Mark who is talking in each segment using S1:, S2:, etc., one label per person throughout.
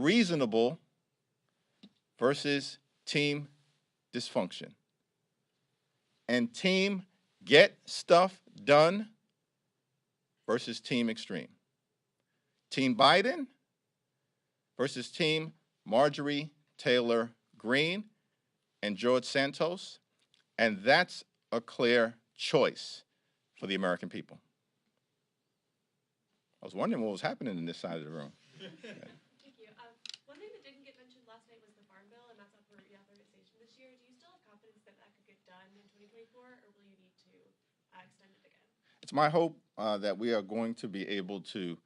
S1: reasonable versus team dysfunction. And team get stuff done versus team extreme. Team Biden versus team Marjorie Taylor Greene and George Santos. And that's a clear choice for the American people. I was wondering what was happening in this side of the room.
S2: Thank you. One thing that didn't get mentioned last night was the Farm Bill, and that's up for reauthorization this year. Do you still have confidence that that could get done in 2024, or will you need to extend it again?
S1: It's my hope that we are going to be able to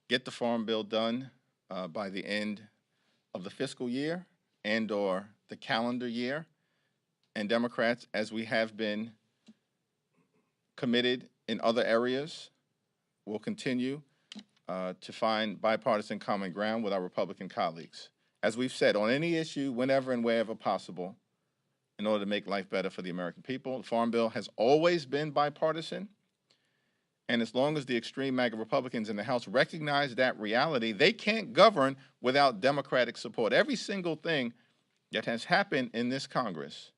S1: get the Farm Bill done by the end of the fiscal year and or the calendar year. And Democrats, as we have been committed in other areas, will continue to find bipartisan common ground with our Republican colleagues. As we've said, on any issue, whenever and wherever possible, in order to make life better for the American people. The Farm Bill has always been bipartisan, and as long as the extreme MAGA Republicans in the House recognize that reality, they can't govern without Democratic support. Every single thing that has happened in this Congress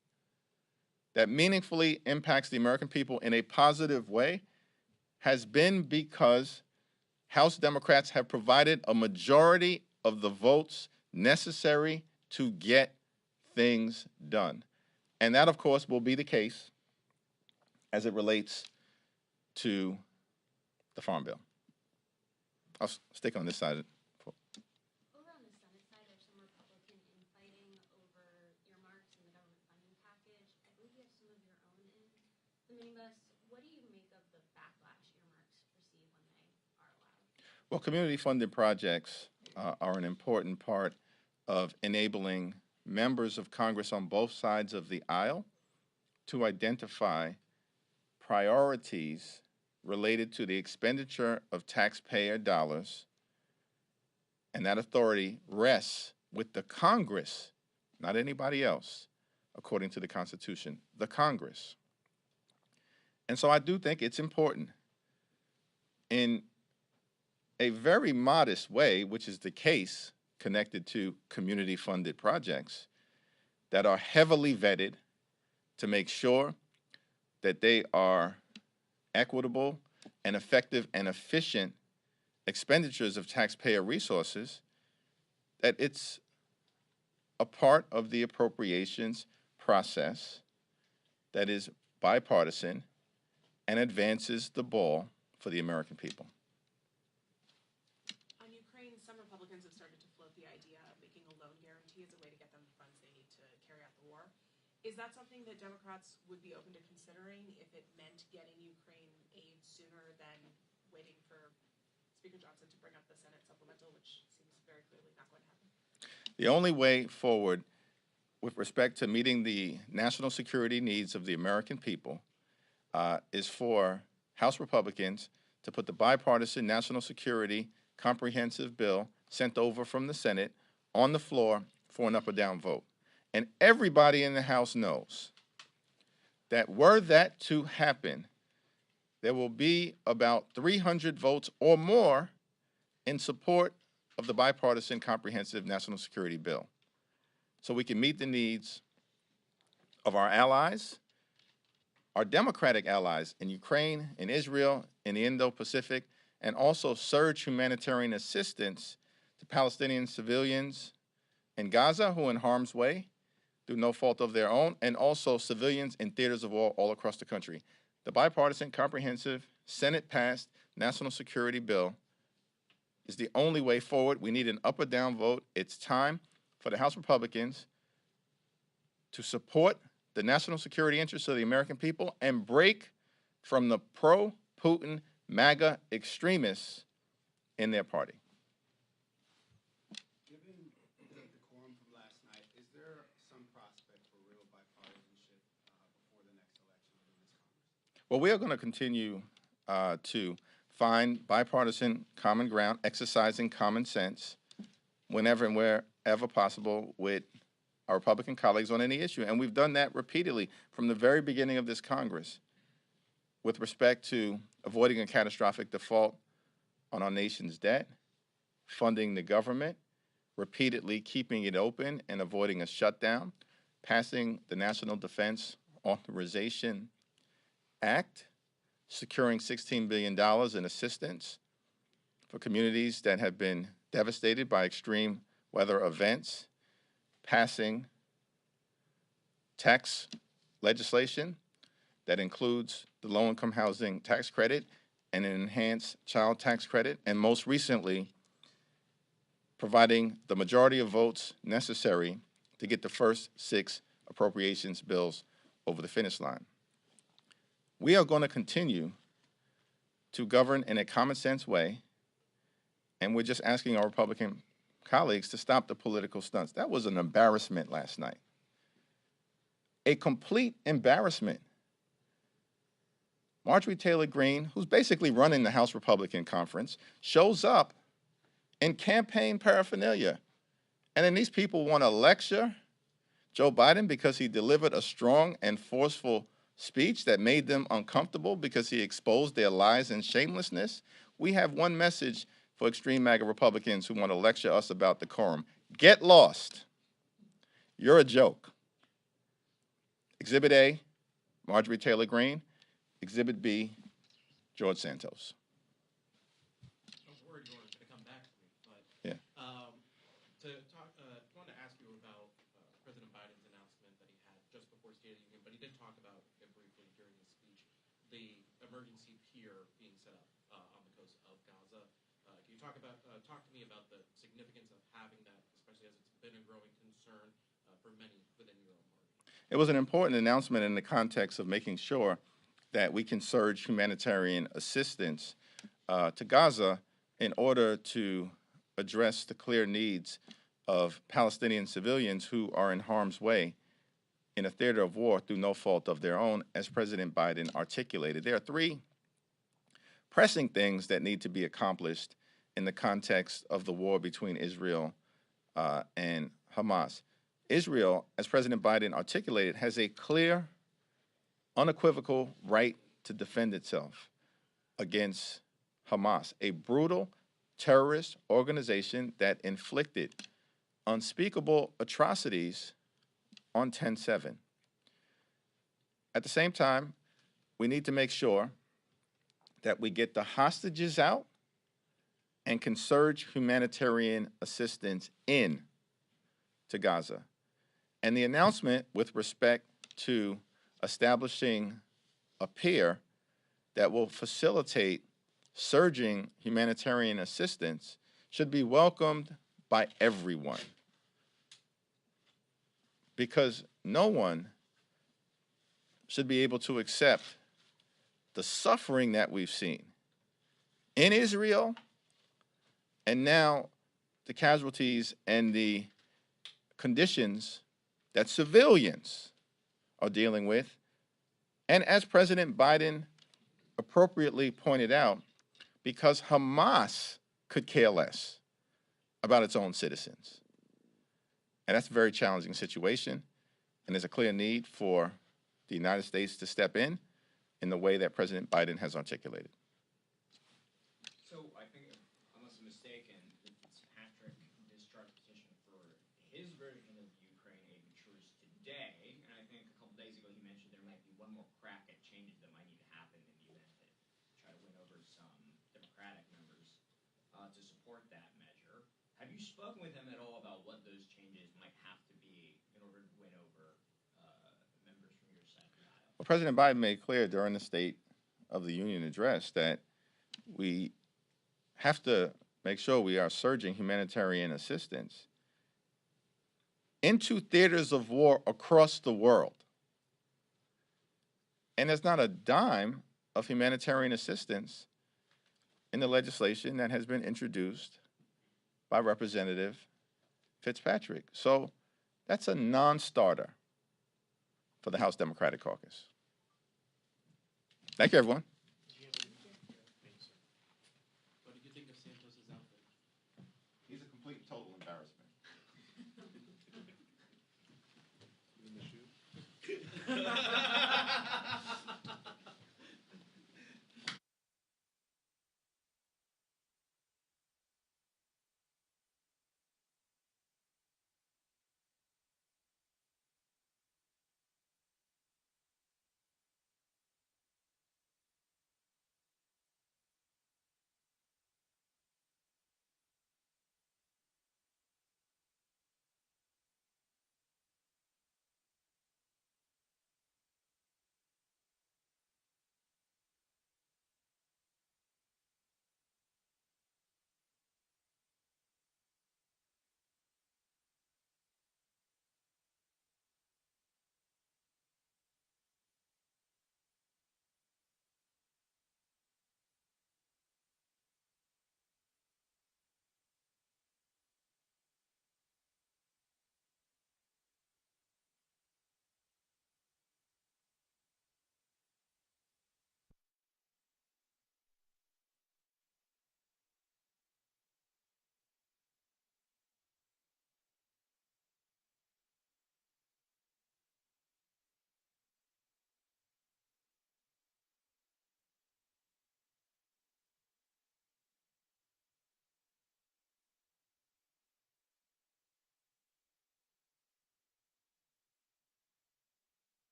S1: that meaningfully impacts the American people in a positive way has been because House Democrats have provided a majority of the votes necessary to get things done. And that, of course, will be the case as it relates to the Farm Bill. I'll stick on this side.
S3: Over on the Senate side, there's some Republican infighting over earmarks and the government funding package. I believe you have some of your own in the minibus. What do you make of the backlash earmarks receive when they are allowed?
S1: Well, community-funded projects are an important part of enabling members of Congress on both sides of the aisle to identify priorities related to the expenditure of taxpayer dollars, and that authority rests with the Congress, not anybody else, according to the Constitution, the Congress. And so I do think it's important in a very modest way, which is the case connected to community-funded projects, that are heavily vetted to make sure that they are equitable and effective and efficient expenditures of taxpayer resources, that it's a part of the appropriations process that is bipartisan and advances the ball for the American people.
S4: On Ukraine, some Republicans have started to float the idea of making a loan guarantee as a way to get them the funds they need to carry out the war. Is that something that Democrats would be open to considering if it meant getting Ukraine aid sooner than waiting for Speaker Johnson to bring up the Senate supplemental, which seems very clearly not going to happen?
S1: The only way forward with respect to meeting the national security needs of the American people is for House Republicans to put the bipartisan national security comprehensive bill sent over from the Senate on the floor for an up or down vote. And everybody in the House knows that were that to happen, there will be about 300 votes or more in support of the bipartisan comprehensive national security bill. So we can meet the needs of our allies, our democratic allies in Ukraine, in Israel, in the Indo-Pacific, and also surge humanitarian assistance to Palestinian civilians in Gaza who are in harm's way through no fault of their own, and also civilians in theaters of war all across the country. The bipartisan, comprehensive, Senate-passed national security bill is the only way forward. We need an up or down vote. It's time for the House Republicans to support the national security interests of the American people and break from the pro-Putin MAGA extremists in their party.
S5: Given the quorum from last night, is there some prospect for real bipartisanship before the next election in this Congress?
S1: Well, we are going to continue to find bipartisan common ground, exercising common sense whenever and wherever possible with our Republican colleagues on any issue. And we've done that repeatedly from the very beginning of this Congress with respect to avoiding a catastrophic default on our nation's debt, funding the government, repeatedly keeping it open and avoiding a shutdown, passing the National Defense Authorization Act, securing $16 billion in assistance for communities that have been devastated by extreme weather events, passing tax legislation that includes the low-income housing tax credit and an enhanced child tax credit, and most recently, providing the majority of votes necessary to get the first 6 appropriations bills over the finish line. We are going to continue to govern in a common sense way, and we're just asking our Republican colleagues to stop the political stunts. That was an embarrassment last night. A complete embarrassment. Marjorie Taylor Greene, who's basically running the House Republican Conference, shows up in campaign paraphernalia. And then these people want to lecture Joe Biden because he delivered a strong and forceful speech that made them uncomfortable because he exposed their lies and shamelessness. We have one message for extreme MAGA Republicans who want to lecture us about decorum. Get lost. You're a joke. Exhibit A, Marjorie Taylor Greene. Exhibit B, George Santos.
S6: I was worried you were going to come back to me, but
S1: Yeah.
S6: wanted to ask you about President Biden's announcement that he had just before State of the Union, but he did talk about it briefly during his speech, the emergency pier being set up on the coast of Gaza. Can you talk to me about the significance of having that, especially as it's been a growing concern for many within your own party?
S1: It was an important announcement in the context of making sure that we can surge humanitarian assistance to Gaza in order to address the clear needs of Palestinian civilians who are in harm's way in a theater of war through no fault of their own, as President Biden articulated. There are 3 pressing things that need to be accomplished in the context of the war between Israel and Hamas. Israel, as President Biden articulated, has a clear, unequivocal right to defend itself against Hamas, a brutal terrorist organization that inflicted unspeakable atrocities on 10/7. At the same time, we need to make sure that we get the hostages out and can surge humanitarian assistance in to Gaza. And the announcement with respect to establishing a pier that will facilitate surging humanitarian assistance should be welcomed by everyone, because no one should be able to accept the suffering that we've seen in Israel and now the casualties and the conditions that civilians are dealing with. And as President Biden appropriately pointed out, because Hamas could care less about its own citizens. And that's a very challenging situation, and there's a clear need for the United States to step in the way that President Biden has articulated.
S7: So I think, unless I'm mistaken, the Fitzpatrick discharge petition for his version of Ukraine aid matures today, and I think a couple days ago he mentioned there might be one more crack at changes that might need to happen in the event that try to win over some Democratic members to support that measure. Have you spoken with him at all about what those changes might have to be in order to win over members from your side of the aisle?
S1: Well, President Biden made clear during the State of the Union address that we have to make sure we are surging humanitarian assistance into theaters of war across the world. And there's not a dime of humanitarian assistance in the legislation that has been introduced by Representative Fitzpatrick. So that's a non-starter for the House Democratic Caucus. Thank you, everyone.